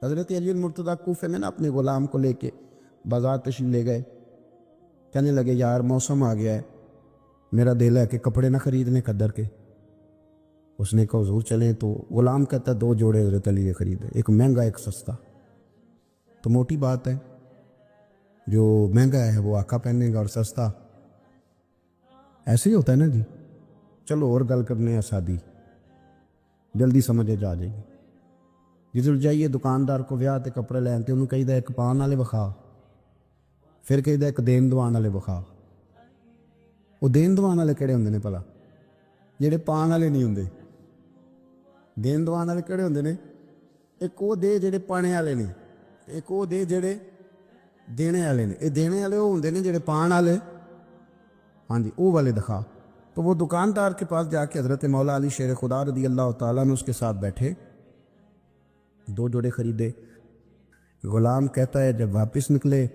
حضرت علی المرتضیٰ کوفے میں نا اپنے غلام کو لے کے بازار تشریف لے گئے. کہنے لگے یار موسم آ گیا ہے, میرا دل ہے کہ کپڑے نہ خریدنے قدر کے. اس نے کہا حضور چلیں. تو غلام کہتا 2 جوڑے حضرت علی نے خریدے, ایک مہنگا ایک سستا. تو موٹی بات ہے, جو مہنگا ہے وہ آقا پہنے گا اور سستا ایسے ہی ہوتا ہے نا جی. چلو اور گل کرنے ہیں سادی, جلدی سمجھے جا جائے گی. جدھر جائیے دکاندار کو ویاہ تے کپڑے لینتے انہوں کہیے ایک پان والے وکھا, پھر کہیے ایک دین دوان والے وکھا. وہ دین دوان والے کہڑے ہوندے نے بھلا؟ جہے پان والے نہیں ہوندے. دین دوان والے کہڑے ہوندے نے؟ ایک وہ دے جہے پانے والے نے, ایک وہ دے جہے دینے والے نے. یہ دینے والے وہ ہوندے نے جہے پان والے, ہاں جی وہ والے دکھا. تو وہ دکاندار کے پاس جا کے حضرت مولا علی شیر خدا رضی اللہ تعالیٰ نے اس کے ساتھ بیٹھے, 2 جوڑے خریدے. غلام کہتا ہے جب واپس نکلے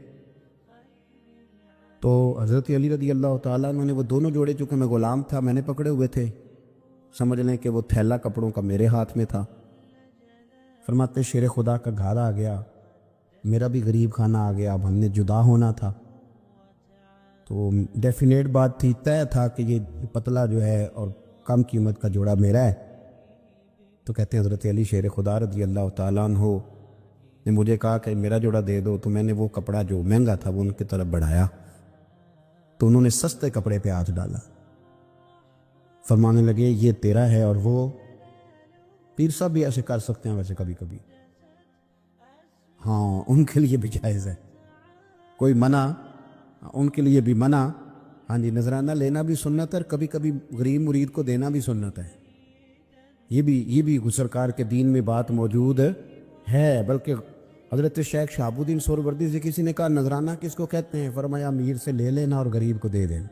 تو حضرت علی رضی اللہ تعالیٰ نے وہ دونوں جوڑے, چونکہ میں غلام تھا میں نے پکڑے ہوئے تھے, سمجھ لیں کہ وہ تھیلا کپڑوں کا میرے ہاتھ میں تھا. فرماتے شیر خدا کا گھر آ گیا, میرا بھی غریب خانہ آ گیا, اب ہم نے جدا ہونا تھا. تو ڈیفینیٹ بات تھی, طے تھا کہ یہ پتلا جو ہے اور کم قیمت کا جوڑا میرا ہے. تو کہتے ہیں حضرت علی شیر خدا رضی اللہ تعالیٰ عنہ نے مجھے کہا کہ میرا جوڑا دے دو. تو میں نے وہ کپڑا جو مہنگا تھا وہ ان کی طرف بڑھایا, تو انہوں نے سستے کپڑے پہ ہاتھ ڈالا. فرمانے لگے یہ تیرا ہے. اور وہ پیر صاحب بھی ایسے کر سکتے ہیں ویسے کبھی کبھی, ہاں ان کے لیے بھی جائز ہے, کوئی منع ان کے لیے بھی منع. ہاں جی نذرانہ لینا بھی سنت ہے, اور کبھی کبھی غریب مرید کو دینا بھی سنت ہے. یہ بھی سرکار کے دین میں بات موجود ہے. بلکہ حضرت شیخ شہاب الدین سہروردی سے کسی نے کہا نذرانہ کس کو کہتے ہیں؟ فرمایا امیر سے لے لینا اور غریب کو دے دینا,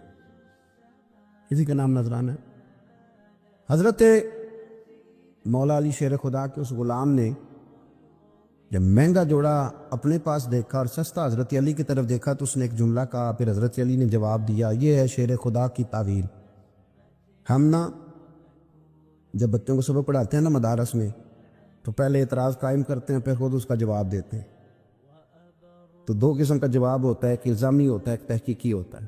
اسی کا نام نذرانہ ہے. حضرت مولا علی شیر خدا کے اس غلام نے جب مہنگا جوڑا اپنے پاس دیکھا اور سستا حضرت علی کی طرف دیکھا تو اس نے ایک جملہ کہا. پھر حضرت علی نے جواب دیا, یہ ہے شیر خدا کی تعویل. ہم نا جب بچوں کو سبق پڑھاتے ہیں نا مدارس میں, تو پہلے اعتراض قائم کرتے ہیں, پھر خود اس کا جواب دیتے ہیں. تو 2 قسم کا جواب ہوتا ہے, ایک الزامی ہوتا ہے, ایک تحقیقی ہوتا ہے.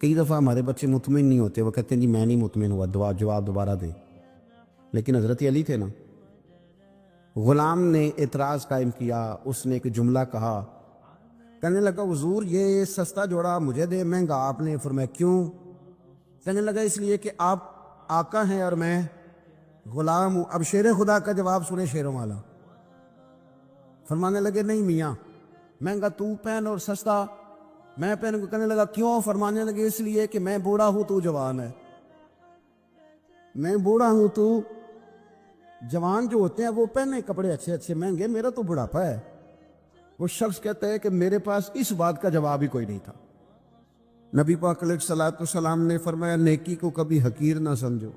کئی دفعہ ہمارے بچے مطمئن نہیں ہوتے, وہ کہتے ہیں جی میں نہیں مطمئن ہوا, جواب دوبارہ دے. لیکن حضرت علی تھے نا, غلام نے اعتراض قائم کیا, اس نے ایک جملہ کہا, کہنے لگا حضور یہ سستا جوڑا مجھے دے, مہنگا آپ نے. فرمایا کیوں؟ کہنے لگا اس لیے کہ آپ آقا ہیں اور میں غلام ہوں. اب شیر خدا کا جواب سنے شیروں والا. فرمانے لگے نہیں میاں, مہنگا تو پہن اور سستا میں پہن. کہنے لگا کیوں؟ فرمانے لگے اس لیے کہ میں بوڑھا ہوں تو جوان ہے. میں بوڑھا ہوں تو جوان جو ہوتے ہیں وہ پہنے کپڑے اچھے اچھے مہنگے, میرا تو بڑھاپا ہے. وہ شخص کہتا ہے کہ میرے پاس اس بات کا جواب ہی کوئی نہیں تھا. نبی پاک علیہ الصلوٰۃ والسلام نے فرمایا نیکی کو کبھی حقیر نہ سمجھو,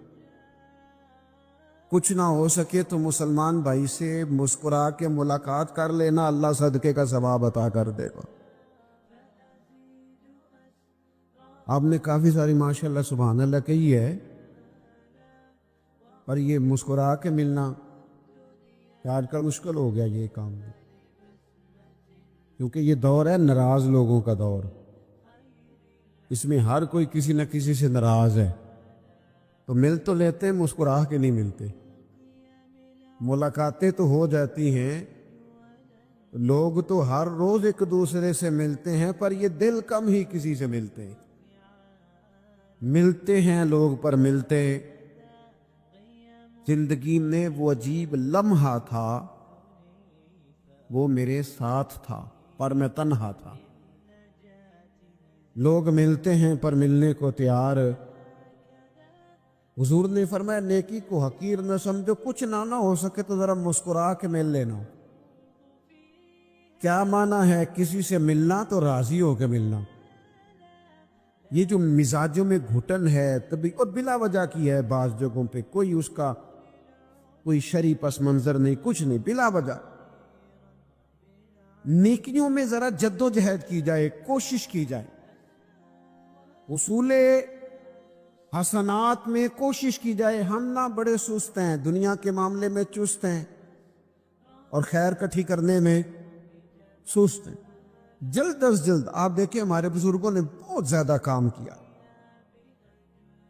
کچھ نہ ہو سکے تو مسلمان بھائی سے مسکرا کے ملاقات کر لینا, اللہ صدقے کا ثواب عطا کر دے گا. آپ نے کافی ساری ماشاءاللہ سبحان اللہ کہی ہے, پر یہ مسکرا کے ملنا آج کل مشکل ہو گیا یہ کام, کیونکہ یہ دور ہے ناراض لوگوں کا دور. اس میں ہر کوئی کسی نہ کسی سے ناراض ہے. تو مل تو لیتے ہیں, مسکرا کے نہیں ملتے. ملاقاتیں تو ہو جاتی ہیں, لوگ تو ہر روز ایک دوسرے سے ملتے ہیں, پر یہ دل کم ہی کسی سے ملتے ہیں. ملتے ہیں لوگ پر ملتے. زندگی میں وہ عجیب لمحہ تھا, وہ میرے ساتھ تھا پر میں تنہا تھا. لوگ ملتے ہیں پر ملنے کو تیار. حضور نے فرمایا نیکی کو حقیر نہ سمجھو, کچھ نہ ہو سکے تو ذرا مسکرا کے مل لینا. کیا معنی ہے کسی سے ملنا؟ تو راضی ہو کے ملنا. یہ جو مزاجوں میں گھٹن ہے تبھی اور بلا وجہ کی ہے بعض جگہوں پہ, کوئی اس کا کوئی شرعی پس منظر نہیں, کچھ نہیں, بلا وجہ. نیکیوں میں ذرا جد و جہد کی جائے, کوشش کی جائے. اصول حسنات میں کوشش کی جائے. ہم نہ بڑے سست ہیں, دنیا کے معاملے میں چست ہیں, اور خیر کٹھی کرنے میں سست ہیں. جلد از جلد آپ دیکھیں ہمارے بزرگوں نے بہت زیادہ کام کیا,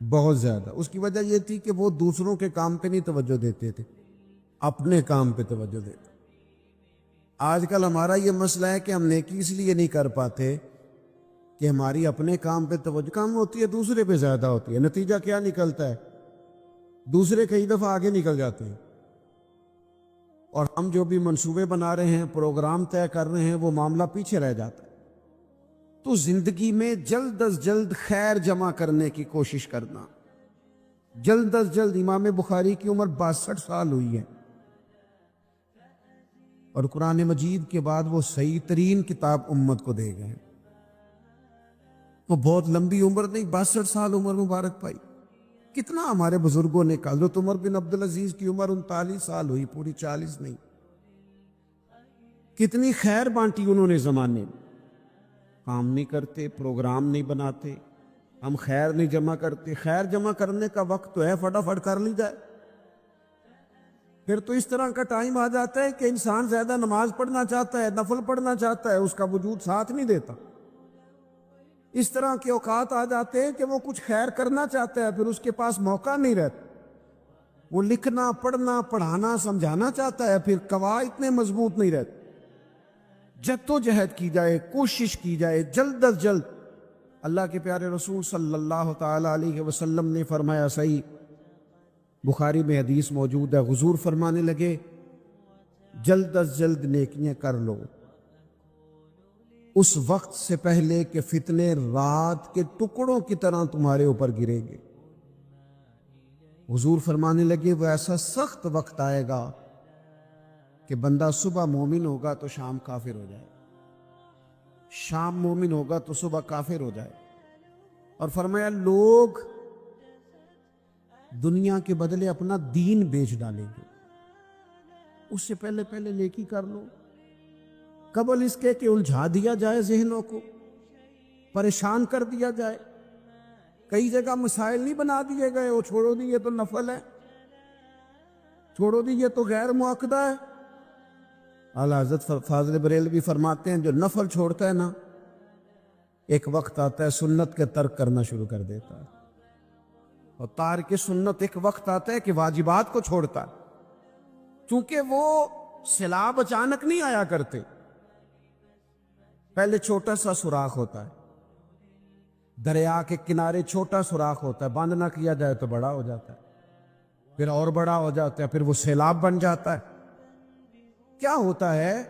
بہت زیادہ. اس کی وجہ یہ تھی کہ وہ دوسروں کے کام پہ نہیں توجہ دیتے تھے, اپنے کام پہ توجہ دیتے. آج کل ہمارا یہ مسئلہ ہے کہ ہم نیکی اس لیے نہیں کر پاتے کہ ہماری اپنے کام پہ توجہ کم ہوتی ہے, دوسرے پہ زیادہ ہوتی ہے. نتیجہ کیا نکلتا ہے؟ دوسرے کئی دفعہ آگے نکل جاتے ہیں, اور ہم جو بھی منصوبے بنا رہے ہیں, پروگرام طے کر رہے ہیں, وہ معاملہ پیچھے رہ جاتا ہے. تو زندگی میں جلد از جلد خیر جمع کرنے کی کوشش کرنا, جلد از جلد. امام بخاری کی عمر 62 سال ہوئی ہے, اور قرآن مجید کے بعد وہ صحیح ترین کتاب امت کو دے گئے. وہ بہت لمبی عمر نہیں, 62 سال عمر مبارک پائی. کتنا ہمارے بزرگوں نے کہا. حضرت عمر بن عبدالعزیز کی عمر 39 سال ہوئی, پوری 40 نہیں. کتنی خیر بانٹی انہوں نے زمانے میں. کام نہیں کرتے, پروگرام نہیں بناتے, ہم خیر نہیں جمع کرتے. خیر جمع کرنے کا وقت تو ہے, فٹافٹ کر لی جائے. پھر تو اس طرح کا ٹائم آ جاتا ہے کہ انسان زیادہ نماز پڑھنا چاہتا ہے, نفل پڑھنا چاہتا ہے, اس کا وجود ساتھ نہیں دیتا. اس طرح کے اوقات آ جاتے ہیں کہ وہ کچھ خیر کرنا چاہتا ہے, پھر اس کے پاس موقع نہیں رہتا. وہ لکھنا, پڑھنا, پڑھانا, سمجھانا چاہتا ہے, پھر قواعد اتنے مضبوط نہیں رہتے. جدوجہد کی جائے, کوشش کی جائے جلد از جلد. اللہ کے پیارے رسول صلی اللہ تعالی علیہ وسلم نے فرمایا, صحیح بخاری میں حدیث موجود ہے, حضور فرمانے لگے جلد از جلد نیکیاں کر لو اس وقت سے پہلے کہ فتنے رات کے ٹکڑوں کی طرح تمہارے اوپر گریں گے. حضور فرمانے لگے وہ ایسا سخت وقت آئے گا کہ بندہ صبح مومن ہوگا تو شام کافر ہو جائے, شام مومن ہوگا تو صبح کافر ہو جائے. اور فرمایا لوگ دنیا کے بدلے اپنا دین بیچ ڈالیں گے. اس سے پہلے پہلے نیکی کر لو, قبل اس کے کہ الجھا دیا جائے ذہنوں کو, پریشان کر دیا جائے. کئی جگہ مسائل نہیں بنا دیے گئے, وہ چھوڑو دی یہ تو نفل ہے, چھوڑو دی یہ تو غیر معاقدہ ہے. اعلیٰ حضرت فاضل بریلوی فرماتے ہیں جو نفل چھوڑتا ہے نا, ایک وقت آتا ہے سنت کے ترک کرنا شروع کر دیتا ہے, اور تارک سنت ایک وقت آتا ہے کہ واجبات کو چھوڑتا ہے. چونکہ وہ سیلاب اچانک نہیں آیا کرتے, پہلے چھوٹا سا سوراخ ہوتا ہے, دریا کے کنارے چھوٹا سوراخ ہوتا ہے, بند نہ کیا جائے تو بڑا ہو جاتا ہے, پھر اور بڑا ہو جاتا ہے, پھر وہ سیلاب بن جاتا ہے. کیا ہوتا ہے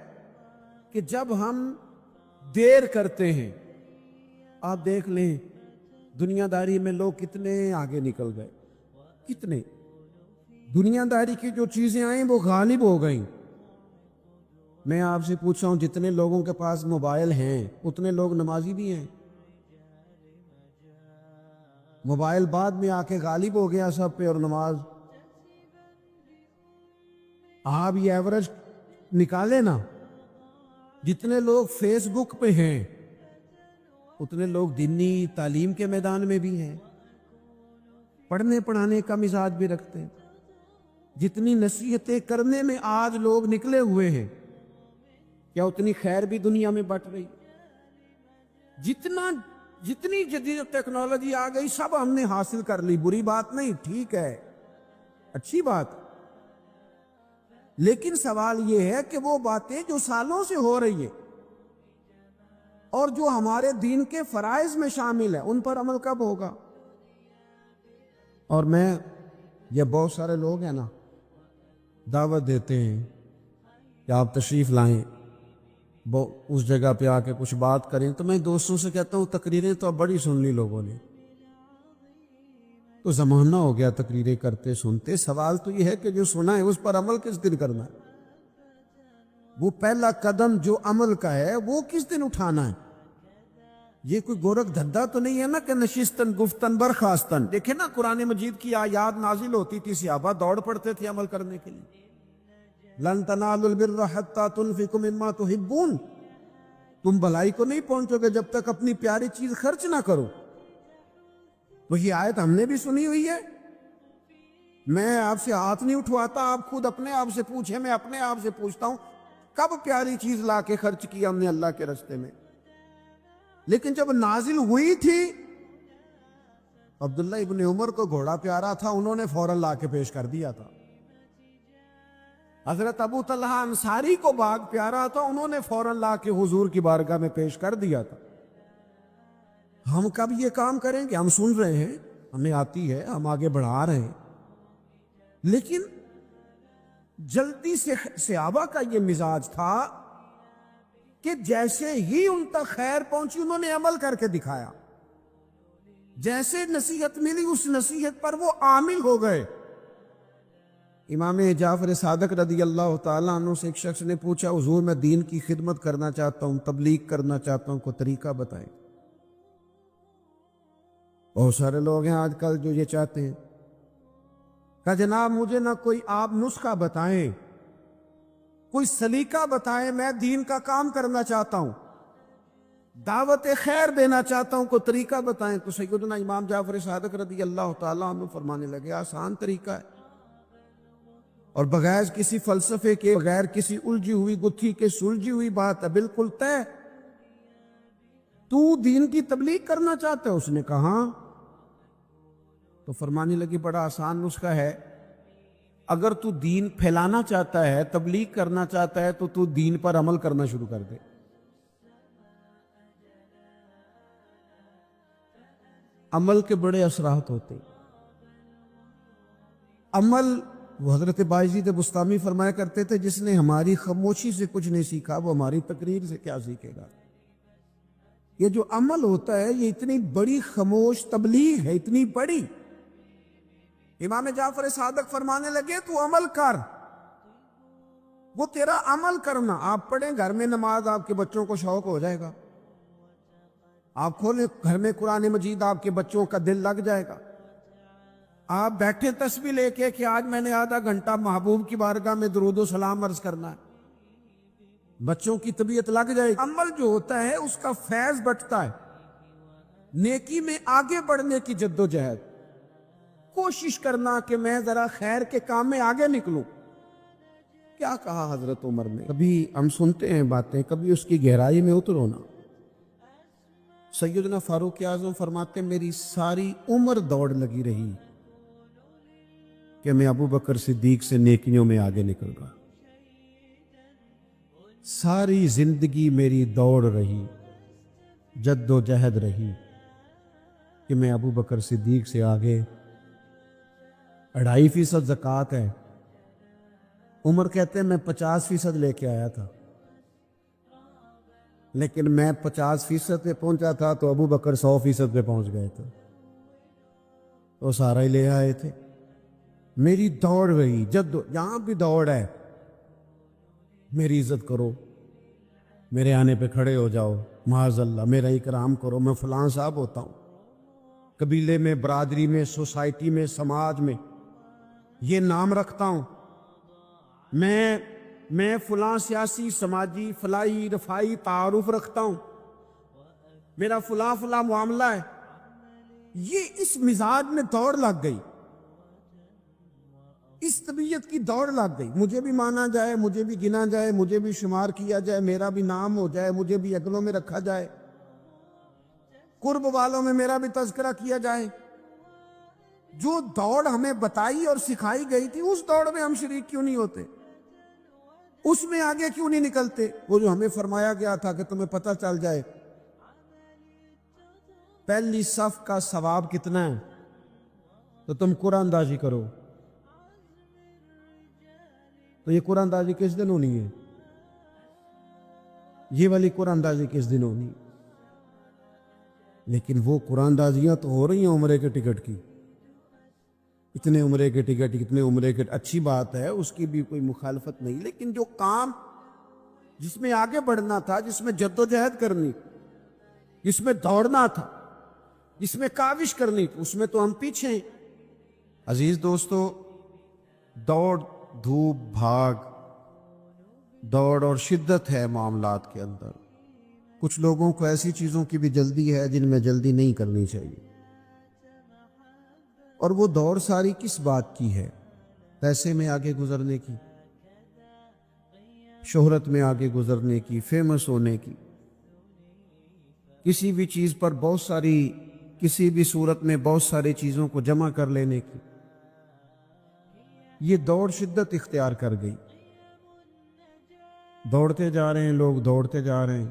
کہ جب ہم دیر کرتے ہیں, آپ دیکھ لیں دنیا داری میں لوگ کتنے آگے نکل گئے, کتنے دنیا داری کی جو چیزیں آئیں وہ غالب ہو گئیں. میں آپ سے پوچھا ہوں جتنے لوگوں کے پاس موبائل ہیں اتنے لوگ نمازی بھی ہیں. موبائل بعد میں آ کے غالب ہو گیا سب پہ, اور نماز. آپ یہ ایوریج نکالے نا, جتنے لوگ فیس بک پہ ہیں اتنے لوگ دینی تعلیم کے میدان میں بھی ہیں, پڑھنے پڑھانے کا مزاج بھی رکھتے ہیں. جتنی نصیحتیں کرنے میں آج لوگ نکلے ہوئے ہیں, کیا اتنی خیر بھی دنیا میں بٹ رہی؟ جتنی جدید ٹیکنالوجی آ گئی سب ہم نے حاصل کر لی, بری بات نہیں, ٹھیک ہے, اچھی بات. لیکن سوال یہ ہے کہ وہ باتیں جو سالوں سے ہو رہی ہیں اور جو ہمارے دین کے فرائض میں شامل ہیں ان پر عمل کب ہوگا؟ اور میں یہ بہت سارے لوگ ہیں نا دعوت دیتے ہیں کہ آپ تشریف لائیں, اس جگہ پہ آ کے کچھ بات کریں, تو میں دوستوں سے کہتا ہوں تقریریں تو اب بڑی سن لی لوگوں نے, تو زمانہ ہو گیا تقریریں کرتے سنتے. سوال تو یہ ہے کہ جو سنا ہے اس پر عمل کس دن کرنا ہے؟ وہ پہلا قدم جو عمل کا ہے وہ کس دن اٹھانا ہے؟ یہ کوئی گورکھ دھندا تو نہیں ہے نا کہ نشستن گفتن برخاستن. دیکھیں نا قرآن مجید کی آیات نازل ہوتی تھی, صحابہ دوڑ پڑتے تھے عمل کرنے کے لیے. لن تنالوا البر حتى تنفقوا مما تحبون, تم بھلائی کو نہیں پہنچو گے جب تک اپنی پیاری چیز خرچ نہ کرو. وہی آیت ہم نے بھی سنی ہوئی ہے. میں آپ سے ہاتھ نہیں اٹھواتا، آپ خود اپنے آپ سے پوچھیں، میں اپنے آپ سے پوچھتا ہوں کب پیاری چیز لا کے خرچ کیا ہم نے اللہ کے راستے میں؟ لیکن جب نازل ہوئی تھی، عبداللہ ابن عمر کو گھوڑا پیارا تھا، انہوں نے فوراً لا کے پیش کر دیا تھا۔ حضرت ابو طلحہ انصاری کو باغ پیارا تھا، انہوں نے فوراً لا کے حضور کی بارگاہ میں پیش کر دیا تھا۔ ہم کب یہ کام کریں گے؟ ہم سن رہے ہیں، ہمیں آتی ہے، ہم آگے بڑھا رہے ہیں، لیکن جلدی سے صحابہ کا یہ مزاج تھا کہ جیسے ہی ان تک خیر پہنچی انہوں نے عمل کر کے دکھایا، جیسے نصیحت ملی اس نصیحت پر وہ عامل ہو گئے۔ امام جعفر صادق رضی اللہ تعالیٰ عنہ سے ایک شخص نے پوچھا، حضور میں دین کی خدمت کرنا چاہتا ہوں، تبلیغ کرنا چاہتا ہوں، کوئی طریقہ بتائیں۔ بہت سارے لوگ ہیں آج کل جو یہ چاہتے ہیں، کہا جناب مجھے نہ کوئی آپ نسخہ بتائیں، کوئی سلیقہ بتائیں، میں دین کا کام کرنا چاہتا ہوں، دعوت خیر دینا چاہتا ہوں، کوئی طریقہ بتائیں۔ تو سیدنا امام جعفر صادق رضی اللہ تعالیٰ عنہ فرمانے لگے، آسان طریقہ ہے، اور بغیر کسی فلسفے کے، بغیر کسی الجھی ہوئی گتھی کے سلجھی ہوئی بات ہے، بالکل طے۔ تو دین کی تبلیغ کرنا چاہتا ہے؟ اس نے کہا ہاں۔ تو فرمانے لگی بڑا آسان نسخہ ہے، اگر تو دین پھیلانا چاہتا ہے، تبلیغ کرنا چاہتا ہے، تو دین پر عمل کرنا شروع کر دے۔ عمل کے بڑے اثرات ہوتے ہیں۔ عمل، وہ حضرت باجید بستامی فرمایا کرتے تھے، جس نے ہماری خاموشی سے کچھ نہیں سیکھا وہ ہماری تقریر سے کیا سیکھے گا۔ یہ جو عمل ہوتا ہے یہ اتنی بڑی خاموش تبلیغ ہے، اتنی بڑی۔ امام جعفر صادق فرمانے لگے تو عمل کر، وہ تیرا عمل کرنا، آپ پڑھیں گھر میں نماز، آپ کے بچوں کو شوق ہو جائے گا، آپ کھولیں گھر میں قرآن مجید، آپ کے بچوں کا دل لگ جائے گا۔ آپ بیٹھے تسبیح لے کے کہ آج میں نے آدھا گھنٹہ محبوب کی بارگاہ میں درود و سلام عرض کرنا ہے، بچوں کی طبیعت لگ جائے گی۔ عمل جو ہوتا ہے اس کا فیض بٹتا ہے، نیکی میں آگے بڑھنے کی جد و جہد، کوشش کرنا کہ میں ذرا خیر کے کام میں آگے نکلوں۔ کیا کہا حضرت عمر نے؟ کبھی ہم سنتے ہیں باتیں، کبھی اس کی گہرائی میں اترو نا۔ سیدنا فاروق اعظم فرماتے میری ساری عمر دوڑ لگی رہی کہ میں ابو بکر صدیق سے نیکیوں میں آگے نکل گا، ساری زندگی میری دوڑ رہی، جد و جہد رہی کہ میں ابو بکر صدیق سے آگے۔ 2.5% زکوٰۃ ہے، عمر کہتے ہیں میں 50% لے کے آیا تھا، لیکن میں 50% پہ پہنچا تھا تو ابو بکر 100% پہ پہنچ گئے تھے، تو سارا ہی لے آئے تھے۔ میری دوڑ رہی، یہاں بھی دوڑ ہے، میری عزت کرو، میرے آنے پہ کھڑے ہو جاؤ، معاذ اللہ میرا اکرام کرو، میں فلاں صاحب ہوتا ہوں، قبیلے میں، برادری میں، سوسائٹی میں، سماج میں یہ نام رکھتا ہوں، میں فلاں سیاسی، سماجی، فلاحی، رفائی تعارف رکھتا ہوں، میرا فلاں معاملہ ہے۔ یہ اس مزاج میں دوڑ لگ گئی، اس طبیعت کی دوڑ لگ گئی، مجھے بھی مانا جائے، مجھے بھی گنا جائے، مجھے بھی شمار کیا جائے، میرا بھی نام ہو جائے، مجھے بھی اگلوں میں رکھا جائے، قرب والوں میں میرا بھی تذکرہ کیا جائے۔ جو دوڑ ہمیں بتائی اور سکھائی گئی تھی اس دوڑ میں ہم شریک کیوں نہیں ہوتے؟ اس میں آگے کیوں نہیں نکلتے؟ وہ جو ہمیں فرمایا گیا تھا کہ تمہیں پتہ چل جائے پہلی صف کا ثواب کتنا ہے تو تم قرآن اندازی کرو، تو یہ قرآن اندازی کس دن ہونی ہے؟ یہ والی قرآن اندازی کس دن ہونی؟ لیکن وہ قرآن اندازیاں تو ہو رہی ہیں عمرے کے ٹکٹ کی، اتنے عمرے کے ٹکٹ، اتنے عمرے کے، اچھی بات ہے، اس کی بھی کوئی مخالفت نہیں، لیکن جو کام جس میں آگے بڑھنا تھا، جس میں جد و جہد کرنی، جس میں دوڑنا تھا، جس میں کاوش کرنی تھی، اس میں تو ہم پیچھے ہیں۔ عزیز دوستو، دوڑ دھوپ بھاگ، دوڑ اور شدت ہے معاملات کے اندر۔ کچھ لوگوں کو ایسی چیزوں کی بھی جلدی ہے جن میں جلدی نہیں کرنی چاہیے، اور وہ دوڑ ساری کس بات کی ہے؟ پیسے میں آگے گزرنے کی، شہرت میں آگے گزرنے کی، فیمس ہونے کی، کسی بھی چیز پر بہت ساری، کسی بھی صورت میں بہت ساری چیزوں کو جمع کر لینے کی۔ یہ دوڑ شدت اختیار کر گئی، دوڑتے جا رہے ہیں لوگ، دوڑتے جا رہے ہیں،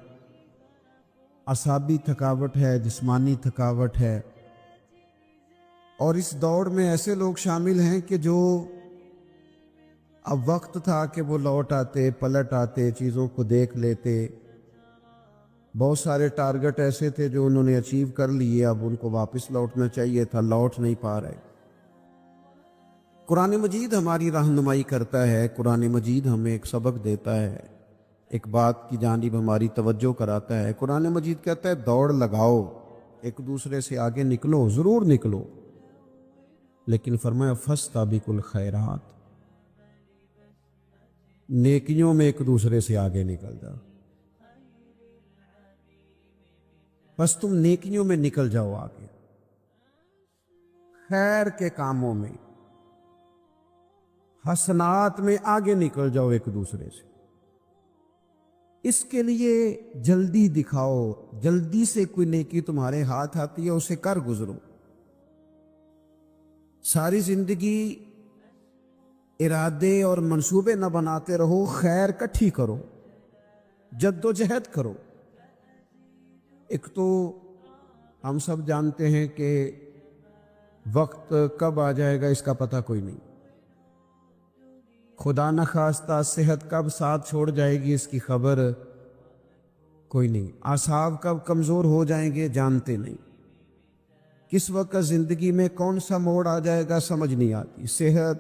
اعصابی تھکاوٹ ہے، جسمانی تھکاوٹ ہے، اور اس دوڑ میں ایسے لوگ شامل ہیں کہ جو اب وقت تھا کہ وہ لوٹ آتے، پلٹ آتے، چیزوں کو دیکھ لیتے۔ بہت سارے ٹارگٹ ایسے تھے جو انہوں نے اچیو کر لیے، اب ان کو واپس لوٹنا چاہیے تھا، لوٹ نہیں پا رہے۔ قرآن مجید ہماری رہنمائی کرتا ہے، قرآن مجید ہمیں ایک سبق دیتا ہے، ایک بات کی جانب ہماری توجہ کراتا ہے۔ قرآن مجید کہتا ہے دوڑ لگاؤ، ایک دوسرے سے آگے نکلو، ضرور نکلو، لیکن فرمایا فاستبقوا الخیرات، نیکیوں میں ایک دوسرے سے آگے نکل جاؤ۔ بس تم نیکیوں میں نکل جاؤ آگے، خیر کے کاموں میں، حسنات میں آگے نکل جاؤ ایک دوسرے سے۔ اس کے لیے جلدی دکھاؤ، جلدی سے کوئی نیکی تمہارے ہاتھ آتی ہے اسے کر گزرو۔ ساری زندگی ارادے اور منصوبے نہ بناتے رہو، خیر کٹھی کرو، جد و جہد کرو۔ ایک تو ہم سب جانتے ہیں کہ وقت کب آ جائے گا اس کا پتہ کوئی نہیں، خدا نہ خواستہ صحت کب ساتھ چھوڑ جائے گی اس کی خبر کوئی نہیں، اعصاب کب کمزور ہو جائیں گے جانتے نہیں، کس وقت زندگی میں کون سا موڑ آ جائے گا سمجھ نہیں آتی، صحت،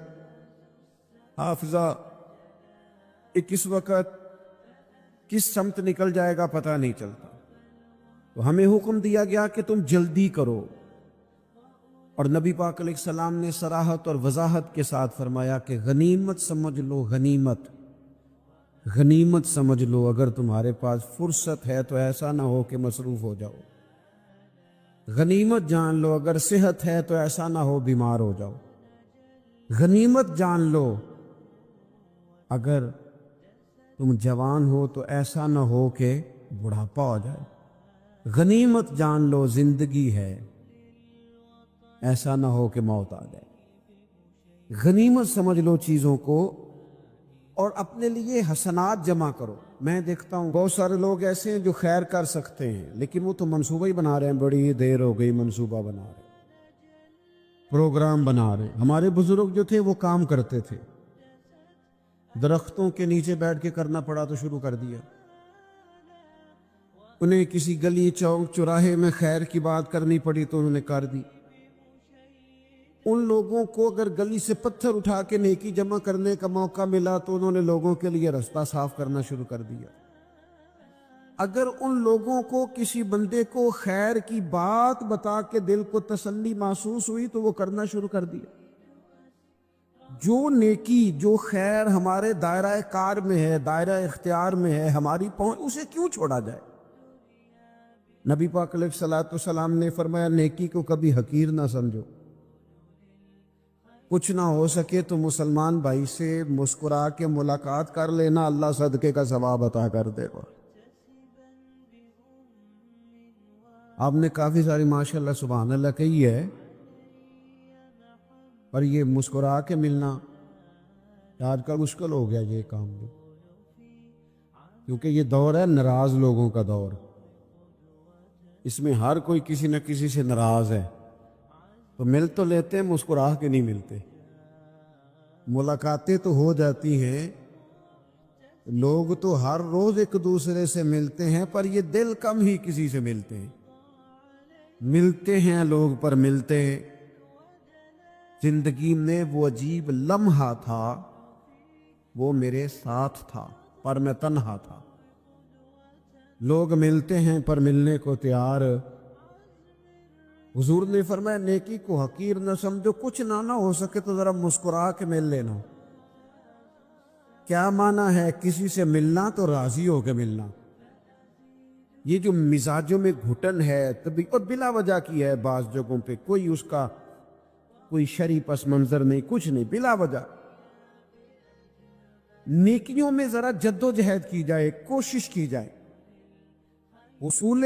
حافظہ کس وقت کس سمت نکل جائے گا پتہ نہیں چلتا۔ تو ہمیں حکم دیا گیا کہ تم جلدی کرو، اور نبی پاک علیہ السلام نے صراحت اور وضاحت کے ساتھ فرمایا کہ غنیمت سمجھ لو، غنیمت، غنیمت سمجھ لو، اگر تمہارے پاس فرصت ہے تو ایسا نہ ہو کہ مصروف ہو جاؤ، غنیمت جان لو، اگر صحت ہے تو ایسا نہ ہو بیمار ہو جاؤ، غنیمت جان لو اگر تم جوان ہو تو ایسا نہ ہو کہ بڑھاپا ہو جائے، غنیمت جان لو زندگی ہے، ایسا نہ ہو کہ موت آ جائے۔ غنیمت سمجھ لو چیزوں کو، اور اپنے لیے حسنات جمع کرو۔ میں دیکھتا ہوں بہت سارے لوگ ایسے ہیں جو خیر کر سکتے ہیں لیکن وہ تو منصوبہ ہی بنا رہے ہیں، بڑی دیر ہو گئی منصوبہ بنا رہے ہیں، پروگرام بنا رہے ہیں۔ ہمارے بزرگ جو تھے وہ کام کرتے تھے، درختوں کے نیچے بیٹھ کے کرنا پڑا تو شروع کر دیا، انہیں کسی گلی چوک چوراہے میں خیر کی بات کرنی پڑی تو انہوں نے کر دی۔ ان لوگوں کو اگر گلی سے پتھر اٹھا کے نیکی جمع کرنے کا موقع ملا تو انہوں نے لوگوں کے لیے رستہ صاف کرنا شروع کر دیا۔ اگر ان لوگوں کو کسی بندے کو خیر کی بات بتا کے دل کو تسلی محسوس ہوئی تو وہ کرنا شروع کر دیا۔ جو نیکی، جو خیر ہمارے دائرہ کار میں ہے، دائرہ اختیار میں ہے، ہماری پہنچ، اسے کیوں چھوڑا جائے؟ نبی پاک علیہ الصلوۃ والسلام نے فرمایا نیکی کو کبھی حقیر نہ سمجھو، کچھ نہ ہو سکے تو مسلمان بھائی سے مسکرا کے ملاقات کر لینا، اللہ صدقے کا ثواب عطا کر دے گا۔ آپ نے کافی ساری ماشاءاللہ سبحان اللہ کہی ہے، پر یہ مسکرا کے ملنا آج کل مشکل ہو گیا یہ کام بھی، کیونکہ یہ دور ہے ناراض لوگوں کا دور، اس میں ہر کوئی کسی نہ کسی سے ناراض ہے، تو مل تو لیتے ہیں مسکرا کے نہیں ملتے۔ ملاقاتیں تو ہو جاتی ہیں، لوگ تو ہر روز ایک دوسرے سے ملتے ہیں، پر یہ دل کم ہی کسی سے ملتے ہیں، ملتے ہیں لوگ پر ملتے ہیں۔ زندگی میں وہ عجیب لمحہ تھا، وہ میرے ساتھ تھا پر میں تنہا تھا۔ لوگ ملتے ہیں پر ملنے کو تیار۔ حضور نے فرمایا نیکی کو حقیر نہ سمجھو، کچھ نہ ہو سکے تو ذرا مسکرا کے مل لینا۔ کیا معنی ہے کسی سے ملنا؟ تو راضی ہو کے ملنا۔ یہ جو مزاجوں میں گھٹن ہے طبی اور بلا وجہ کی ہے، بعض جگہوں پہ کوئی اس کا کوئی شرعی پس منظر نہیں، کچھ نہیں، بلا وجہ۔ نیکیوں میں ذرا جد و جہد کی جائے، کوشش کی جائے، حصول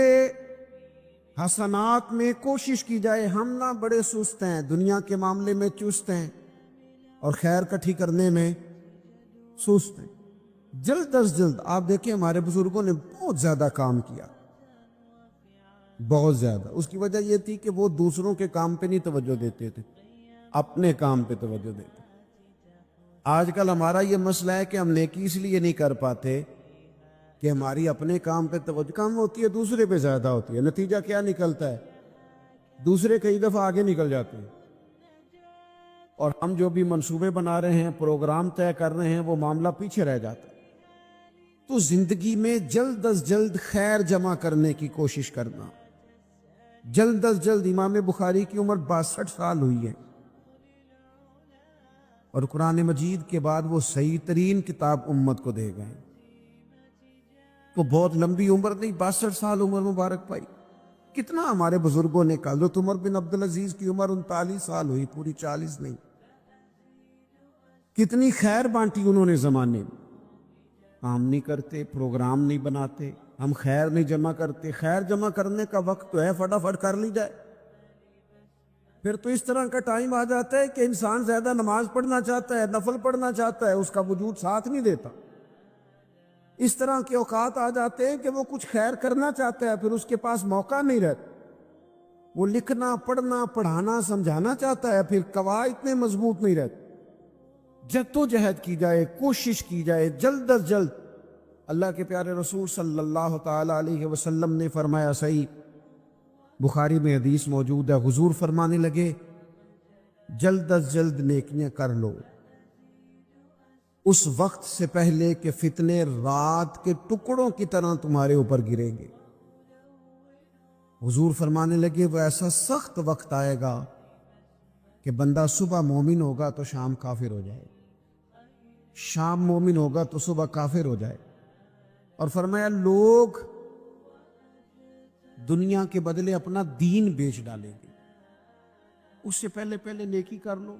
حسنات میں کوشش کی جائے۔ ہم نہ بڑے سست ہیں، دنیا کے معاملے میں چست ہیں اور خیر کٹھی کرنے میں سست ہیں۔ جلد از جلد آپ دیکھیں ہمارے بزرگوں نے بہت زیادہ کام کیا، بہت زیادہ۔ اس کی وجہ یہ تھی کہ وہ دوسروں کے کام پہ نہیں توجہ دیتے تھے، اپنے کام پہ توجہ دیتے۔ آج کل ہمارا یہ مسئلہ ہے کہ ہم نیکی اس لیے نہیں کر پاتے کہ ہماری اپنے کام پہ توجہ کم ہوتی ہے، دوسرے پہ زیادہ ہوتی ہے۔ نتیجہ کیا نکلتا ہے؟ دوسرے کئی دفعہ آگے نکل جاتے ہیں، اور ہم جو بھی منصوبے بنا رہے ہیں، پروگرام طے کر رہے ہیں، وہ معاملہ پیچھے رہ جاتا ہے۔ تو زندگی میں جلد از جلد خیر جمع کرنے کی کوشش کرنا۔ جلد از جلد، امام بخاری کی عمر 62 سال ہوئی ہے، اور قرآن مجید کے بعد وہ صحیح ترین کتاب امت کو دے گئے۔ تو بہت لمبی عمر نہیں، 62 سال عمر مبارک پائی۔ کتنا ہمارے بزرگوں نے کہا، حضرت عمر بن عبدالعزیز کی عمر 39 سال ہوئی، پوری 40 نہیں۔ کتنی خیر بانٹی انہوں نے زمانے میں۔ کام نہیں کرتے، پروگرام نہیں بناتے، ہم خیر نہیں جمع کرتے۔ خیر جمع کرنے کا وقت تو ہے، فٹافٹ کر لی جائے۔ پھر تو اس طرح کا ٹائم آ جاتا ہے کہ انسان زیادہ نماز پڑھنا چاہتا ہے، نفل پڑھنا چاہتا ہے، اس کا وجود ساتھ نہیں دیتا۔ اس طرح کے اوقات آ جاتے ہیں کہ وہ کچھ خیر کرنا چاہتا ہے، پھر اس کے پاس موقع نہیں رہتا۔ وہ لکھنا، پڑھنا، پڑھانا، سمجھانا چاہتا ہے، پھر قواعد اتنے مضبوط نہیں رہتے۔ جد و جہد کی جائے، کوشش کی جائے، جلد از جلد۔ اللہ کے پیارے رسول صلی اللہ تعالی علیہ وسلم نے فرمایا، صحیح بخاری میں حدیث موجود ہے، حضور فرمانے لگے، جلد از جلد نیکیاں کر لو اس وقت سے پہلے کہ فتنے رات کے ٹکڑوں کی طرح تمہارے اوپر گریں گے۔ حضور فرمانے لگے، وہ ایسا سخت وقت آئے گا کہ بندہ صبح مومن ہوگا تو شام کافر ہو جائے، شام مومن ہوگا تو صبح کافر ہو جائے۔ اور فرمایا، لوگ دنیا کے بدلے اپنا دین بیچ ڈالیں گے۔ اس سے پہلے پہلے نیکی کر لو،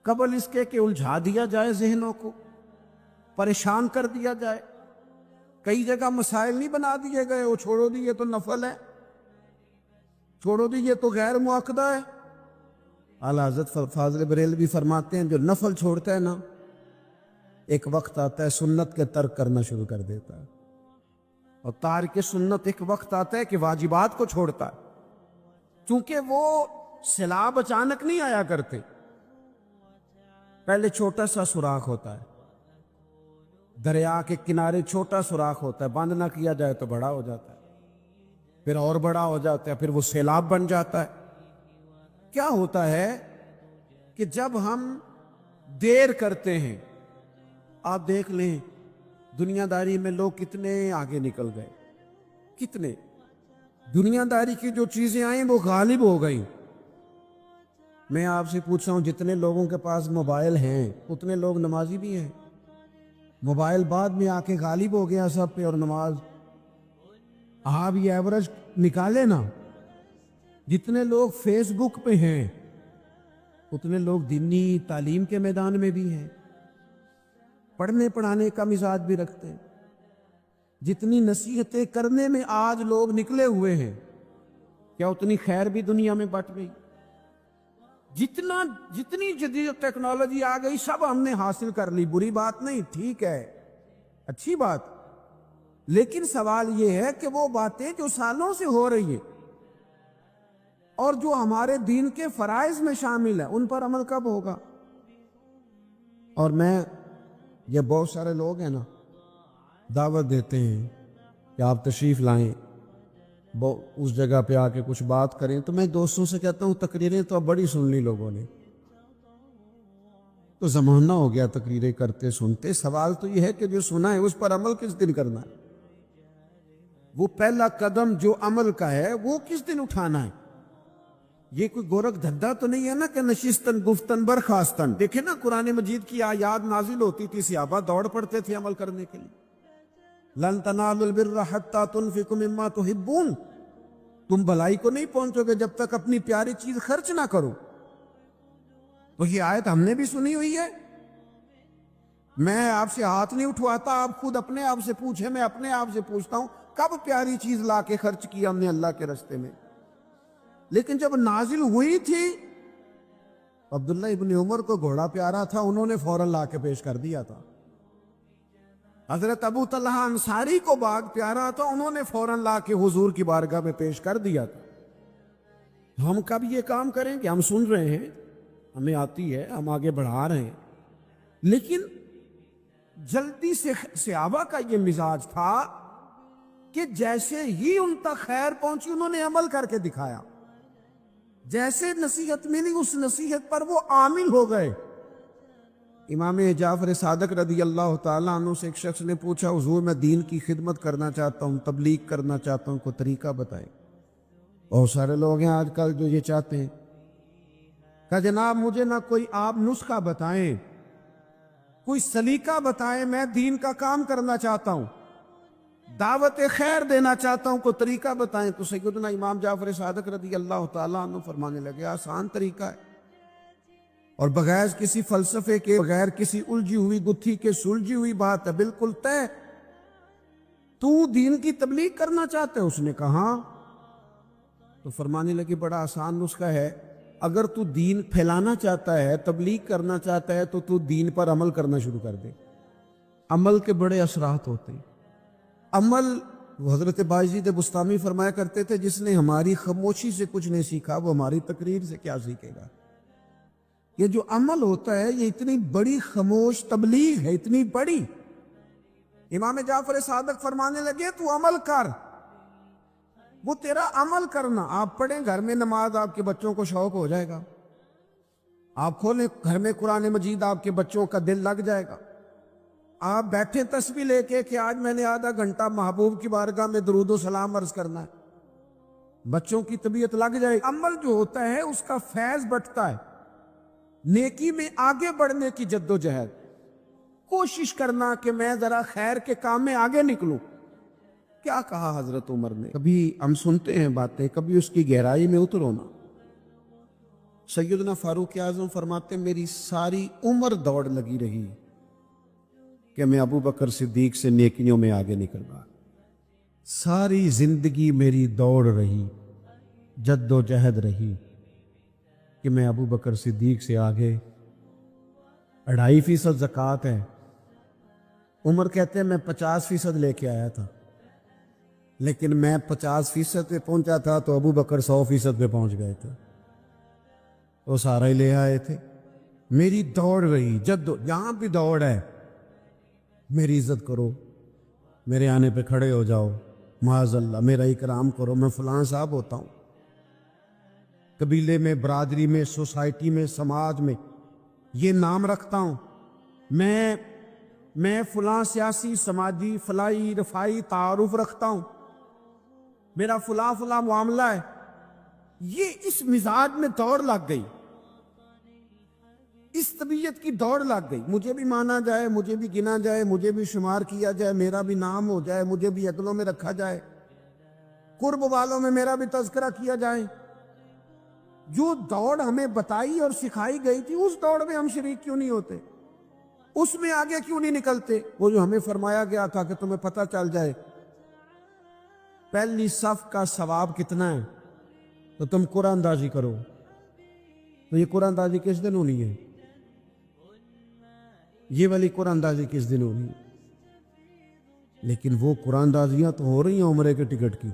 قبل اس کے کہ الجھا دیا جائے ذہنوں کو، پریشان کر دیا جائے۔ کئی جگہ مسائل نہیں بنا دیے گئے، وہ چھوڑو دیے تو نفل ہے، چھوڑو دیے تو غیر مؤکدہ ہے۔ اعلیٰ حضرت فاضل بریلوی فرماتے ہیں، جو نفل چھوڑتا ہے نا، ایک وقت آتا ہے سنت کے ترک کرنا شروع کر دیتا ہے، اور تارک سنت ایک وقت آتا ہے کہ واجبات کو چھوڑتا ہے، چونکہ وہ سیلاب اچانک نہیں آیا کرتے۔ پہلے چھوٹا سا سوراخ ہوتا ہے، دریا کے کنارے چھوٹا سوراخ ہوتا ہے، بند نہ کیا جائے تو بڑا ہو جاتا ہے، پھر اور بڑا ہو جاتا ہے، پھر وہ سیلاب بن جاتا ہے۔ کیا ہوتا ہے کہ جب ہم دیر کرتے ہیں، آپ دیکھ لیں دنیا داری میں لوگ کتنے آگے نکل گئے، کتنے دنیا داری کی جو چیزیں آئیں وہ غالب ہو گئیں۔ میں آپ سے پوچھ رہا ہوں، جتنے لوگوں کے پاس موبائل ہیں اتنے لوگ نمازی بھی ہیں؟ موبائل بعد میں آ کے غالب ہو گیا سب پہ، اور نماز آپ یہ ایوریج نکالے نا، جتنے لوگ فیس بک پہ ہیں اتنے لوگ دینی تعلیم کے میدان میں بھی ہیں، پڑھنے پڑھانے کا مزاج بھی رکھتے ہیں۔ جتنی نصیحتیں کرنے میں آج لوگ نکلے ہوئے ہیں، کیا اتنی خیر بھی دنیا میں بٹ گئی؟ جتنی جدید ٹیکنالوجی آ گئی سب ہم نے حاصل کر لی، بری بات نہیں، ٹھیک ہے، اچھی بات، لیکن سوال یہ ہے کہ وہ باتیں جو سالوں سے ہو رہی ہیں اور جو ہمارے دین کے فرائض میں شامل ہیں، ان پر عمل کب ہوگا؟ اور یہ بہت سارے لوگ ہیں نا، دعوت دیتے ہیں کہ آپ تشریف لائیں، اس جگہ پہ آ کے کچھ بات کریں، تو میں دوستوں سے کہتا ہوں تقریریں تو اب بڑی سن لی لوگوں نے، تو زمانہ ہو گیا تقریریں کرتے سنتے۔ سوال تو یہ ہے کہ جو سنا ہے اس پر عمل کس دن کرنا ہے؟ وہ پہلا قدم جو عمل کا ہے وہ کس دن اٹھانا ہے؟ یہ کوئی گورکھ دھندا تو نہیں ہے نا کہ نشستن گفتن برخاستن۔ دیکھیں نا قرآن مجید کی آیات نازل ہوتی تھی، صحابہ دوڑ پڑتے تھے عمل کرنے کے لیے۔ لن تنالوا البر حتى تنفقوا مما تحبون، تم بھلائی کو نہیں پہنچو گے جب تک اپنی پیاری چیز خرچ نہ کرو۔ تو یہ آیت ہم نے بھی سنی ہوئی ہے. میں آپ سے ہاتھ نہیں اٹھواتا, آپ خود اپنے آپ سے پوچھیں, میں اپنے آپ سے پوچھتا ہوں کب پیاری چیز لا کے خرچ کیا ہم نے اللہ کے راستے میں. لیکن جب نازل ہوئی تھی, عبداللہ ابن عمر کو گھوڑا پیارا تھا, انہوں نے فوراً لا کے پیش کر دیا تھا. حضرت ابو طلحہ انصاری کو باغ پیارا تھا, انہوں نے فوراً لا کے حضور کی بارگاہ میں پیش کر دیا تھا. ہم کب یہ کام کریں کہ ہم سن رہے ہیں, ہمیں آتی ہے, ہم آگے بڑھا رہے ہیں, لیکن جلدی سے صحابہ کا یہ مزاج تھا کہ جیسے ہی ان تک خیر پہنچی انہوں نے عمل کر کے دکھایا. جیسے نصیحت ملی اس نصیحت پر وہ عامل ہو گئے. امام جعفر صادق رضی اللہ تعالیٰ عنہ سے ایک شخص نے پوچھا, حضور میں دین کی خدمت کرنا چاہتا ہوں, تبلیغ کرنا چاہتا ہوں, کوئی طریقہ بتائیں. بہت سارے لوگ ہیں آج کل جو یہ چاہتے ہیں. کہا جناب مجھے نہ کوئی آپ نسخہ بتائیں, کوئی سلیقہ بتائیں, میں دین کا کام کرنا چاہتا ہوں, دعوت خیر دینا چاہتا ہوں, کوئی طریقہ بتائیں. تو سیدنا امام جعفر صادق رضی اللہ تعالیٰ عنہ فرمانے لگے, آسان طریقہ ہے, اور بغیر کسی فلسفے کے, بغیر کسی الجھی ہوئی گتھی کے, سلجھی ہوئی بات ہے, بالکل طے. تو دین کی تبلیغ کرنا چاہتے ہے؟ اس نے کہا. تو فرمانے لگے بڑا آسان نسخہ ہے, اگر تو دین پھیلانا چاہتا ہے, تبلیغ کرنا چاہتا ہے, تو دین پر عمل کرنا شروع کر دے. عمل کے بڑے اثرات ہوتے ہیں. عمل, حضرت باجید بستامی فرمایا کرتے تھے, جس نے ہماری خاموشی سے کچھ نہیں سیکھا وہ ہماری تقریر سے کیا سیکھے گا. یہ جو عمل ہوتا ہے یہ اتنی بڑی خاموش تبلیغ ہے, اتنی بڑی. امام جعفر صادق فرمانے لگے تو عمل کر, وہ تیرا عمل کرنا. آپ پڑھیں گھر میں نماز, آپ کے بچوں کو شوق ہو جائے گا. آپ کھولیں گھر میں قرآن مجید, آپ کے بچوں کا دل لگ جائے گا. آپ بیٹھیں تسبیح لے کے کہ آج میں نے آدھا گھنٹہ محبوب کی بارگاہ میں درود و سلام عرض کرنا ہے, بچوں کی طبیعت لگ جائے. عمل جو ہوتا ہے اس کا فیض بٹتا ہے. نیکی میں آگے بڑھنے کی جد و جہد, کوشش کرنا کہ میں ذرا خیر کے کام میں آگے نکلوں. کیا کہا حضرت عمر نے؟ کبھی ہم سنتے ہیں باتیں, کبھی اس کی گہرائی میں اترو نا. سیدنا فاروق اعظم فرماتے میری ساری عمر دوڑ لگی رہی کہ میں ابو بکر صدیق سے نیکیوں میں آگے نکل گا. ساری زندگی میری دوڑ رہی, جد و جہد رہی کہ میں ابو بکر صدیق سے آگے. 2.5% زکوٰۃ ہے. عمر کہتے ہیں میں 50% لے کے آیا تھا, لیکن میں 50% پہ پہنچا تھا تو ابو بکر 100% پہ پہنچ گئے تھے, وہ سارا ہی لے آئے تھے. میری دوڑ رہی, جہاں بھی دوڑ ہے, میری عزت کرو, میرے آنے پہ کھڑے ہو جاؤ, معاذ اللہ میرا اکرام کرو, میں فلاں صاحب ہوتا ہوں. قبیلے میں, برادری میں, سوسائٹی میں, سماج میں یہ نام رکھتا ہوں, میں فلاں سیاسی, سماجی, فلائی, رفائی تعارف رکھتا ہوں, میرا فلاں معاملہ ہے. یہ اس مزاج میں دوڑ لگ گئی, اس طبیعت کی دوڑ لگ گئی. مجھے بھی مانا جائے, مجھے بھی گنا جائے, مجھے بھی شمار کیا جائے, میرا بھی نام ہو جائے, مجھے بھی عدلوں میں رکھا جائے, قرب والوں میں میرا بھی تذکرہ کیا جائے. جو دوڑ ہمیں بتائی اور سکھائی گئی تھی اس دوڑ میں ہم شریک کیوں نہیں ہوتے, اس میں آگے کیوں نہیں نکلتے. وہ جو ہمیں فرمایا گیا تھا کہ تمہیں پتہ چل جائے پہلی صف کا ثواب کتنا ہے تو تم قرآن اندازی کرو. تو یہ قرآن اندازی کس دن ہونی ہے؟ یہ والی قرآن اندازی کس دن ہونی ہے؟ لیکن وہ قرآن اندازیاں تو ہو رہی ہیں عمرے کے ٹکٹ کی.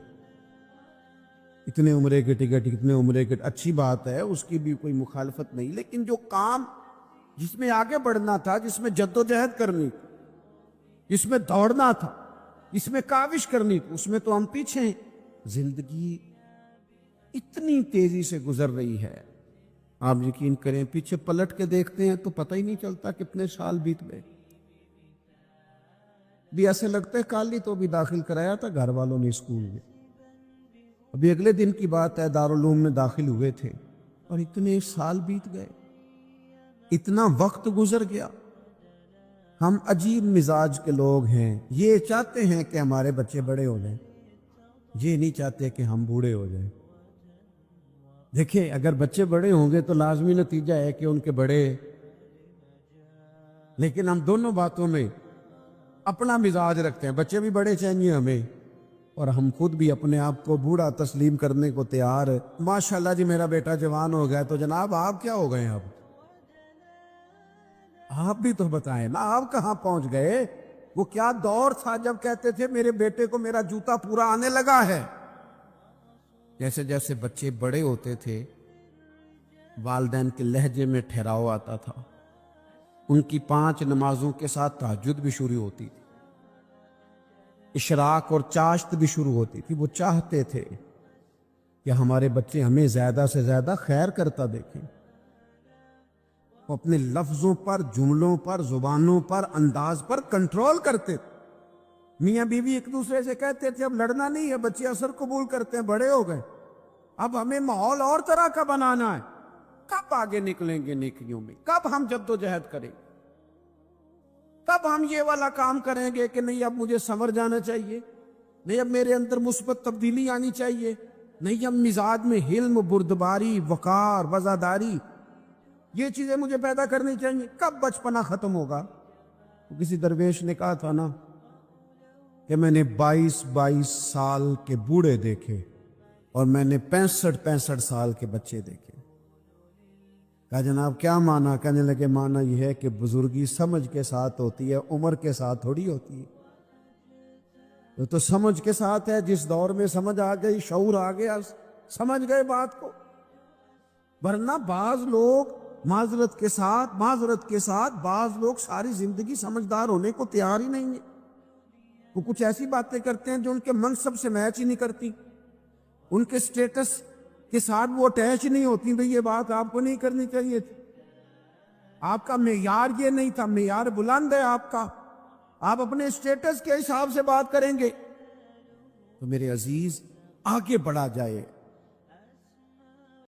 اتنے عمرے کے ٹکٹ, اتنے عمرے کے, اچھی بات ہے, اس کی بھی کوئی مخالفت نہیں. لیکن جو کام جس میں آگے بڑھنا تھا, جس میں جد و جہد کرنی, جس میں دوڑنا تھا, جس میں کاوش کرنی, اس میں تو ہم پیچھے ہیں. زندگی اتنی تیزی سے گزر رہی ہے, آپ یقین کریں پیچھے پلٹ کے دیکھتے ہیں تو پتہ ہی نہیں چلتا کتنے سال بیت گئے. بھی ایسے لگتا ہے کل ہی تو بھی داخل کرایا تھا گھر والوں نے اسکول میں, ابھی اگلے دن کی بات ہے دارالعلوم میں داخل ہوئے تھے اور اتنے سال بیت گئے, اتنا وقت گزر گیا. ہم عجیب مزاج کے لوگ ہیں, یہ چاہتے ہیں کہ ہمارے بچے بڑے ہو جائیں, یہ نہیں چاہتے کہ ہم بوڑھے ہو جائیں. دیکھیں اگر بچے بڑے ہوں گے تو لازمی نتیجہ ہے کہ ان کے بڑے، لیکن ہم دونوں باتوں میں اپنا مزاج رکھتے ہیں. بچے بھی بڑے چاہیے ہمیں، اور ہم خود بھی اپنے آپ کو بوڑھا تسلیم کرنے کو تیار ہے. ماشاءاللہ جی میرا بیٹا جوان ہو گیا، تو جناب آپ کیا ہو گئے اب؟ آپ بھی تو بتائیں نا، آپ کہاں پہنچ گئے؟ وہ کیا دور تھا جب کہتے تھے میرے بیٹے کو میرا جوتا پورا آنے لگا ہے. جیسے جیسے بچے بڑے ہوتے تھے والدین کے لہجے میں ٹھہراؤ آتا تھا، ان کی 5 نمازوں کے ساتھ تہجد بھی شروع ہوتی تھی، اشراق اور چاشت بھی شروع ہوتی تھی. وہ چاہتے تھے کہ ہمارے بچے ہمیں زیادہ سے زیادہ خیر کرتا دیکھیں. وہ اپنے لفظوں پر، جملوں پر، زبانوں پر، انداز پر کنٹرول کرتے تھے. میاں بیوی ایک دوسرے سے کہتے تھے اب لڑنا نہیں ہے، بچے اثر قبول کرتے ہیں، بڑے ہو گئے، اب ہمیں ماحول اور طرح کا بنانا ہے. کب آگے نکلیں گے نیکیوں میں؟ کب ہم جد و جہد کریں؟ کب ہم یہ والا کام کریں گے کہ نہیں اب مجھے سنور جانا چاہیے، نہیں اب میرے اندر مثبت تبدیلی آنی چاہیے، نہیں اب مزاج میں حلم، بردباری، وقار، وزاداری، یہ چیزیں مجھے پیدا کرنی چاہیے؟ کب بچپنا ختم ہوگا؟ کسی درویش نے کہا تھا نا کہ میں نے 22 سال کے بوڑھے دیکھے اور میں نے 65 سال کے بچے دیکھے. کہا جناب کیا معنی؟ کہنے لگے معنی یہ ہے کہ بزرگی سمجھ کے ساتھ ہوتی ہے، عمر کے ساتھ تھوڑی ہوتی ہے. تو سمجھ کے ساتھ ہے، جس دور میں سمجھ آ گئی، شعور آ گیا، سمجھ گئے بات کو. ورنہ بعض لوگ معذرت کے ساتھ بعض لوگ ساری زندگی سمجھدار ہونے کو تیار ہی نہیں ہیں. وہ کچھ ایسی باتیں کرتے ہیں جو ان کے منصب سے میچ ہی نہیں کرتی، ان کے سٹیٹس کے ساتھ وہ اٹیچ نہیں ہوتی. بھئی یہ بات آپ کو نہیں کرنی چاہیے تھی، آپ کا معیار یہ نہیں تھا، معیار بلند ہے آپ کا، آپ اپنے سٹیٹس کے حساب سے بات کریں گے. تو میرے عزیز آگے بڑھا جائے.